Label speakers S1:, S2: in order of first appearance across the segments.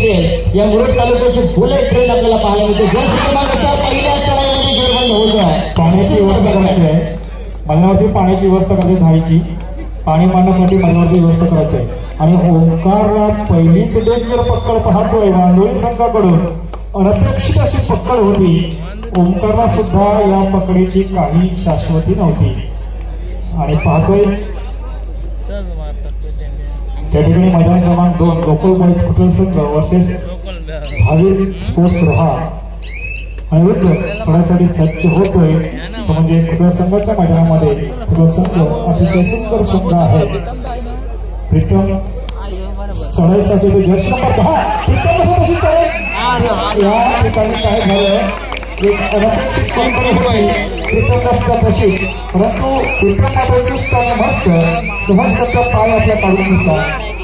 S1: Express या Murud तालुक्याची bullet train आपल्याला पाहायला मिळते. जस्ट क्रमांकाच्या पहिल्या चढाईमध्ये गेरबंद होत आहे.
S2: पाण्याची व्यवस्था करायची आहे मैदानावरती, पाण्याची व्यवस्था करायची, धावीची पाणी मारण्यासाठी मैदानावरती व्यवस्था करायची आहे. आणि ओंकारला पहिलीच डेंजर पक्कड पाहतोय वांदोळी संघाकडून. अनपेक्षित अशी पक्कड होती. ओंकारला सुद्धा या पकडीची काही शाश्वती नव्हती. आणि पाहतोय त्या ठिकाणी मैदान क्रमांक 2 लोकल बॉईज फुटबॉल संघ वर्सेस भावी स्पोर्ट्स रोहा आणि विरुद्ध चढाईसाठी सज्ज होतोय. तो म्हणजे फुटबॉल संघाच्या मैदानामध्ये फुटबॉल संघ अतिशय सुंदर संघ आहे. प्रीतम चढाईसाठी जस्ट नंबर 10 प्रीतम या ठिकाणी काय झालं, एक अनपेक्षित प्रीतम नसतं तशी, परंतु प्रीतम मात्र स्थान मस्त सहजगत पाय आपल्या काढून घेतला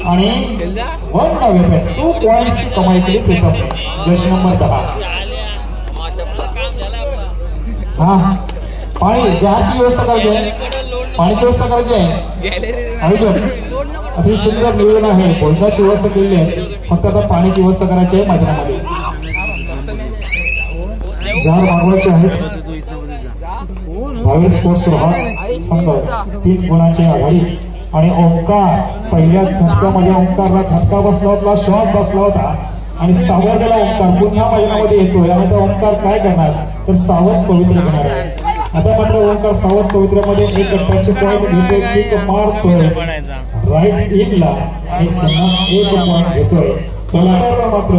S2: आणि 2 पॉइंट्स कमाई केली प्रीतम. Just number 10. हा पाणी जहाची व्यवस्था करायची आहे, पाण्याची व्यवस्था करायची आहे. अतिशय सुंदर नियोजन आहे. भोजनाची व्यवस्था केलेली आहे, फक्त आता पाण्याची व्यवस्था करायची आहे मैदानामध्ये. जहाज मागवायचे आहेत. भावी स्पोर्ट्स रोहा संघ 3 गुणांचे आघाडी. आणि ओंकार पहिल्या झटक्यामध्ये ओंकारला झटका बसला होता, शॉट बसला होता आणि सावरलेला ओंकार पुन्हा मैदानामध्ये येतोय. आणि तो ओंकार काय करणार तर सावध पवित्र घेणार आहे. आता मात्र ओंकार सावध पवित्र्यामध्ये एक गट्ट्याचे पॉईंट घेतोय, किक मारतोय राईट इनला आणि पुन्हा 1 पॉईंट घेतोय. चला मात्र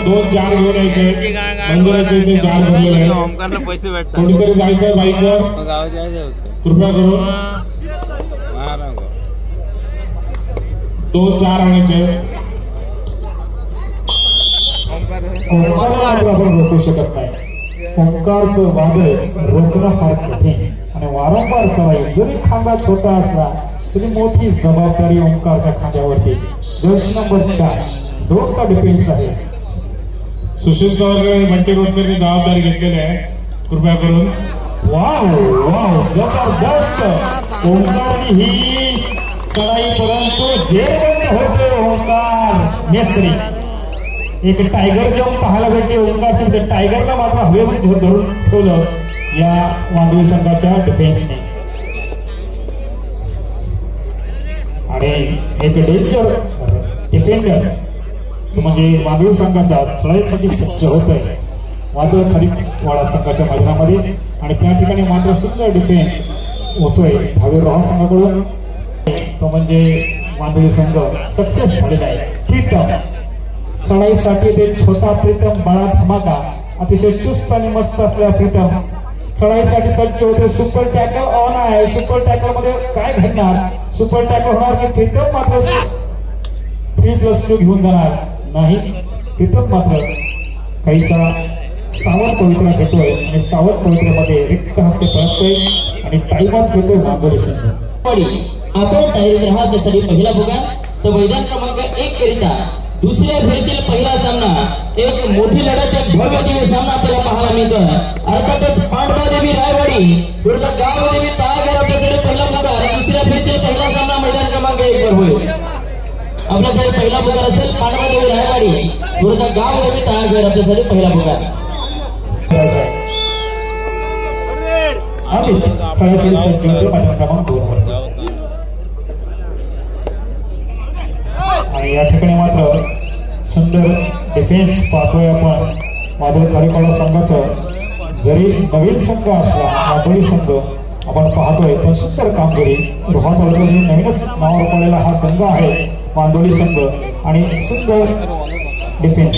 S2: 2 जार घेऊन यायचे, मंदिराचे जार भरलेले आहे.
S3: पैसे भेटतात.
S2: कोणीतरी जायचं बाईकवर, कृपया करून 2 जार आणायचे. ओंकारला मात्र आपण रोखू शकत नाही. ओंकारचं वादळ रोखणं फार कठीण आणि वारंवार चढाई जरी खांदा छोटा असला तरी मोठी जबाबदारी ओंकारच्या खांद्यावरती. जर्सी नंबर 4 2चा डिफेन्स आहे. सुशील चौधरी बंटी रोडकरनी जबाबदारी घेतलेली आहे. कृपया करून वाव वाव जबरदस्त ओंकारनी ही चढाई, परंतु जेरबंद होते ओंकार मेस्त्री. एक टायगर जम्प पाहायला भेटते ओंकारचे. टायगरला मात्र हवेमध्ये धरून ठेवलं या वांदळी संघाच्या डिफेन्सने. आणि एक डेंजर डिफेंडर्स म्हणजे वांदळी संघाचा चढाईसाठी सज्ज होत आहे वादळ खरीपवाडा संघाच्या मैदानामध्ये. आणि त्या ठिकाणी मात्र सुंदर डिफेन्स होतोय भावी रोहा संघाकडून. तो म्हणजे वांदळी संघ सक्सेस झालेला आहे. प्रीतम चढाईसाठी ते छोटा प्रीतम बाळा धमाका अतिशय चुस्त आणि मस्त असलेला प्रीतम चढाईसाठी सज्ज होते. सुपर टॅकल ऑन आहे. सुपर टॅकल मध्ये काय घडणार, सुपर टॅकल होणार की प्रीतम मात्र 3+2 घेऊन जाणार नाही. प्रीतम मात्र काहीसा सावध पवित्रा घेतोय आणि सावध पवित्र्यामध्ये रिक्त हस्ते पळतोय आणि टाईमात घेतोय वांदोळी संघ.
S1: आपण तयारी राहा त्यासाठी पहिला भोगा. तर मैदान क्रमांक 1 करिता दुसऱ्या फेरीतील पहिला सामना एक मोठी लढत, एक भव्य दिव्य सामना आपल्याला पाहायला मिळतो. अर्थातच पांडवादेवी रायवाडी विरुद्ध गावदेवी तळागर आपल्याकडे पहिला भोगा. दुसऱ्या फेरीतील पहिला सामना मैदान क्रमांक 1 वर होईल. आपल्याकडे पहिला भोगा असेल पांडवादेवी रायवाडी विरुद्ध गावदेवी तळागर आपल्यासाठी पहिला भोगा.
S2: आणि या ठिकाणी मात्र सुंदर डिफेन्स पाहतोय आपण वादळ खरीपवाडा संघाचं. जरी नवीन संघ असला वादळी संघ आपण पाहतोय पण सुंदर कामगिरी. रोहा तालुक्यामध्ये नवीनच नावावर पडलेला हा संघ आहे वांदोळी संघ आणि सुंदर डिफेन्स.